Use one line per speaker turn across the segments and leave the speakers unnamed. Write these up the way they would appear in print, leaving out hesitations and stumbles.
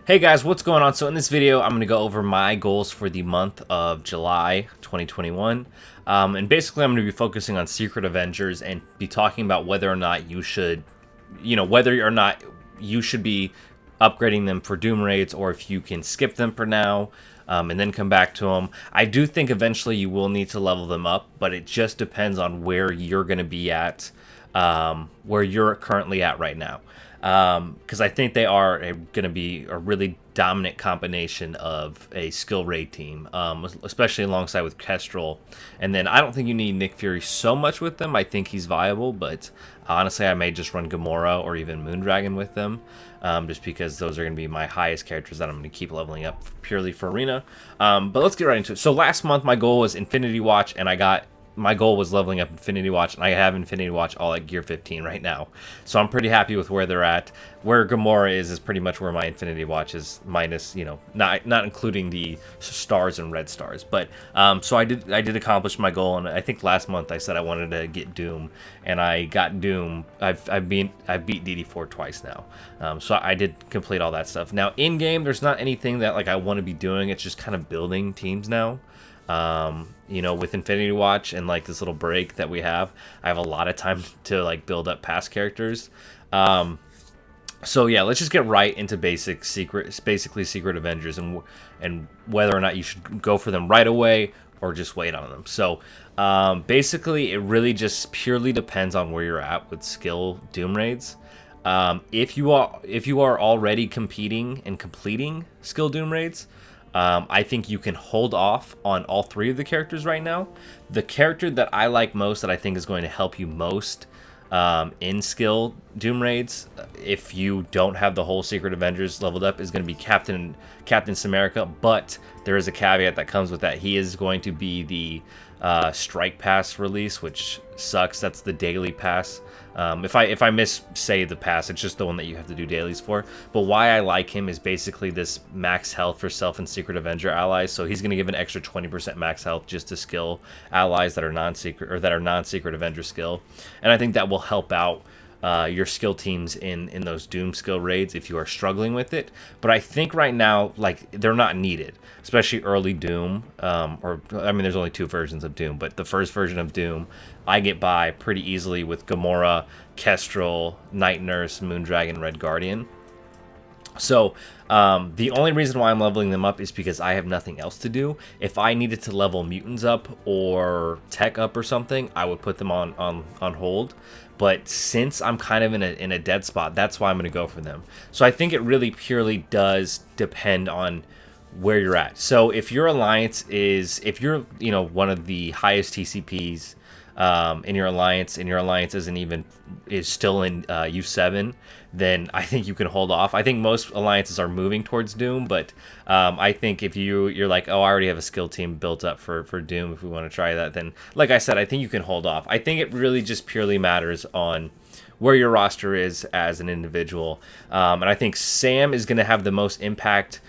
Hey guys, what's going on? So in this video, I'm going to go over my goals for the month of July 2021. And basically, I'm going to be focusing on Secret Avengers and be talking about whether or not you should, whether or not you should be upgrading them for Doom raids or if you can skip them for now and then come back to them. I do think eventually you will need to level them up, but it just depends on where you're going to be at, where you're currently at right now. Because I think they are going to be a really dominant combination of a skill raid team, especially alongside with Kestrel. And then I don't think you need Nick Fury so much with them. I think he's viable, but honestly, I may just run Gamora or even Moondragon with them, just because those are going to be my highest characters that I'm going to keep leveling up purely for Arena. But let's get right into it. So last month, my goal was Infinity Watch, and my goal was leveling up Infinity Watch, and I have Infinity Watch all at Gear 15 right now. So I'm pretty happy with where they're at. Where Gamora is pretty much where my Infinity Watch is, minus, not including the stars and red stars. But so I did accomplish my goal, and I think last month I said I wanted to get Doom, and I got Doom. I've beat DD4 twice now. So I did complete all that stuff. Now in game, there's not anything that I want to be doing. It's just kind of building teams now. With Infinity Watch and this little break that we have, I have a lot of time to build up past characters. So yeah, let's just get right into basically Secret Avengers and whether or not you should go for them right away or just wait on them. So basically, it really just purely depends on where you're at with skill Doom raids. If you are already competing and completing skill Doom raids, I think you can hold off on all three of the characters right now. The character that I like most, that I think is going to help you most in skill Doom raids, if you don't have the whole Secret Avengers leveled up, is going to be Captain Samerica. But there is a caveat that comes with that. He is going to be the Strike Pass release, which sucks. That's the daily pass. If I say the pass, it's just the one that you have to do dailies for. But why I like him is basically this max health for self and Secret Avenger allies. So he's going to give an extra 20% max health just to skill allies that are non-Secret Avenger skill, and I think that will help out your skill teams in those Doom skill raids if you are struggling with it. But I think right now, they're not needed, especially early Doom. There's only two versions of Doom, but the first version of Doom, I get by pretty easily with Gamora, Kestrel, Night Nurse, Moondragon, Red Guardian. So the only reason why I'm leveling them up is because I have nothing else to do. If I needed to level mutants up or tech up or something, I would put them on hold. But since I'm kind of in a dead spot, that's why I'm going to go for them. So I think it really purely does depend on where you're at. So if your alliance if you're one of the highest TCPs in your alliance, and your alliance is still in U7, then I think you can hold off. I think most alliances are moving towards Doom, but I think if you're like, oh, I already have a skill team built up for Doom, if we want to try that, then like I said, I think you can hold off. I think it really just purely matters on where your roster is as an individual, and I think Sam is going to have the most impact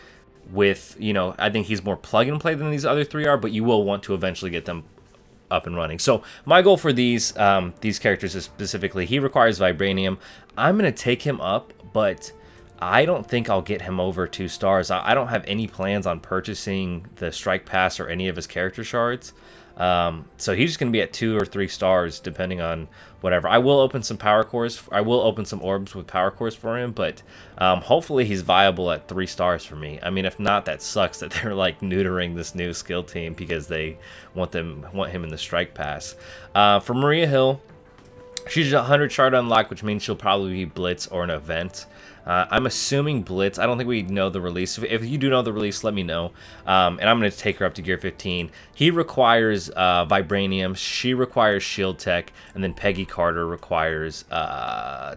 with, I think he's more plug and play than these other three are, but you will want to eventually get them up and running. So my goal for these characters is specifically, he requires Vibranium. I'm going to take him up, but I don't think I'll get him over 2 stars. I don't have any plans on purchasing the Strike Pass or any of his character shards. So he's just going to be at 2 or 3 stars depending on whatever. I will open some power cores. I will open some orbs with power cores for him, but hopefully he's viable at 3 stars for me. I mean, if not, that sucks that they're neutering this new skill team because they want him in the Strike Pass. For Maria Hill, she's 100 shard unlocked, which means she'll probably be Blitz or an event. I'm assuming Blitz. I don't think we know the release. If you do know the release, let me know. And I'm going to take her up to Gear 15. He requires Vibranium. She requires Shield Tech. And then Peggy Carter requires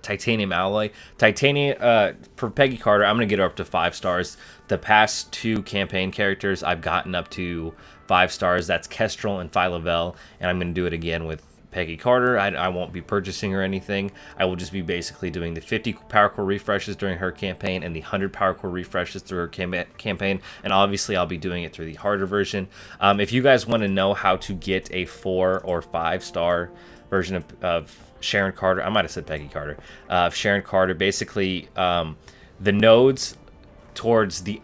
Titanium Alloy. For Peggy Carter, I'm going to get her up to 5 stars. The past 2 campaign characters, I've gotten up to 5 stars. That's Kestrel and Phyla-Vell. And I'm going to do it again with Peggy Carter. I won't be purchasing or anything. I will just be basically doing the 50 power core refreshes during her campaign and the 100 power core refreshes through her campaign, and obviously I'll be doing it through the harder version. If you guys want to know how to get a 4 or 5 star version of Sharon Carter, I might have said Peggy Carter, Sharon Carter, basically the nodes towards the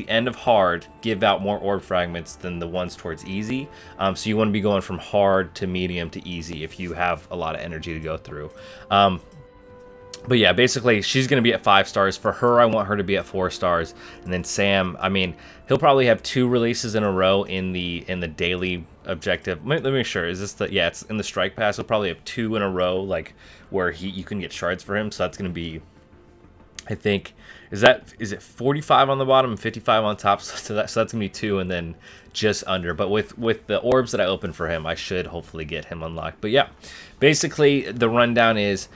end of hard give out more orb fragments than the ones towards easy. So you want to be going from hard to medium to easy if you have a lot of energy to go through. But yeah, basically she's going to be at 5 stars. For her, I want her to be at 4 stars. And then Sam, I mean, he'll probably have 2 releases in a row in the daily objective. Let me make sure. Is this the, yeah, it's in the strike pass. He'll probably have 2 in a row, like where you can get shards for him. So that's going to be, I think, is it 45 on the bottom and 55 on top? So that's going to be 2 and then just under. But with the orbs that I opened for him, I should hopefully get him unlocked. But yeah, basically the rundown is,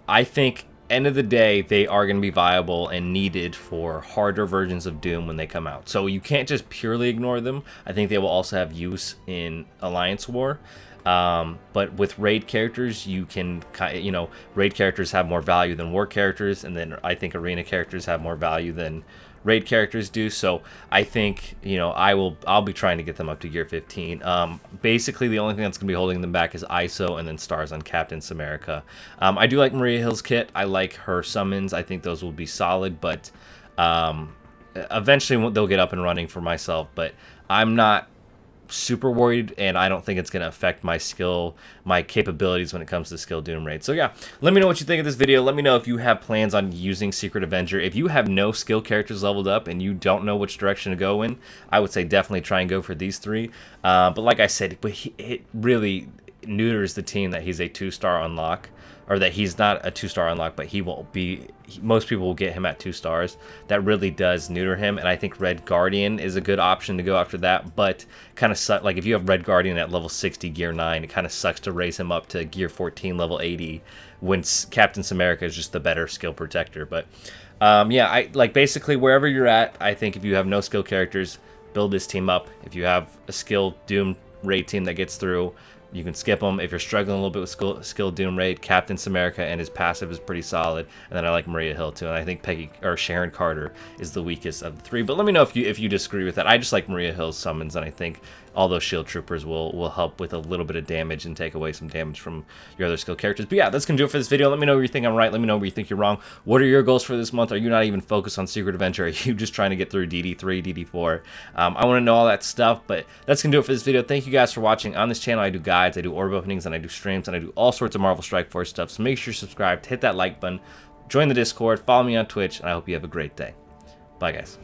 I think end of the day they are going to be viable and needed for harder versions of Doom when they come out. So you can't just purely ignore them. I think they will also have use in Alliance War. But with raid characters, you can, you know, raid characters have more value than war characters, and then I think arena characters have more value than raid characters do. So I think, you know, I'll be trying to get them up to gear 15. Basically the only thing that's gonna be holding them back is ISO and then stars on Captain's America. I do like Maria Hill's kit. I like her summons. I think those will be solid, but eventually they'll get up and running for myself. But I'm not super worried, and I don't think it's going to affect my capabilities when it comes to skill Doom raid. So yeah, let me know what you think of this video. Let me know if you have plans on using Secret Avenger. If you have no skill characters leveled up and you don't know which direction to go in, I would say definitely try and go for these 3. But like I said, it really neuters the team that he's a 2-star unlock, or that he's not a 2-star unlock, but he won't be. Most people will get him at 2 stars. That really does neuter him, and I think Red Guardian is a good option to go after that. But kind of like if you have Red Guardian at level 60, gear 9, it kind of sucks to raise him up to gear 14, level 80, when Captain's America is just the better skill protector. But yeah, I like basically wherever you're at. I think if you have no skill characters, build this team up. If you have a skill Doom raid team that gets through, you can skip them. If you're struggling a little bit with skill Doom raid, Captain's America and his passive is pretty solid. And then I like Maria Hill too. And I think Sharon Carter is the weakest of the 3. But let me know if you disagree with that. I just like Maria Hill's summons, and I think all those shield troopers will help with a little bit of damage and take away some damage from your other skill characters. But yeah, that's gonna do it for this video. Let me know where you think I'm right. Let me know where you think you're wrong. What are your goals for this month? Are you not even focused on Secret Avenger? Are you just trying to get through DD3, DD4? I want to know all that stuff. But that's gonna do it for this video. Thank you guys for watching. On this channel, I do guides, I do orb openings, and I do streams, and I do all sorts of Marvel Strike Force stuff. So make sure you're subscribed, hit that like button, join the Discord, follow me on Twitch, and I hope you have a great day. Bye, guys.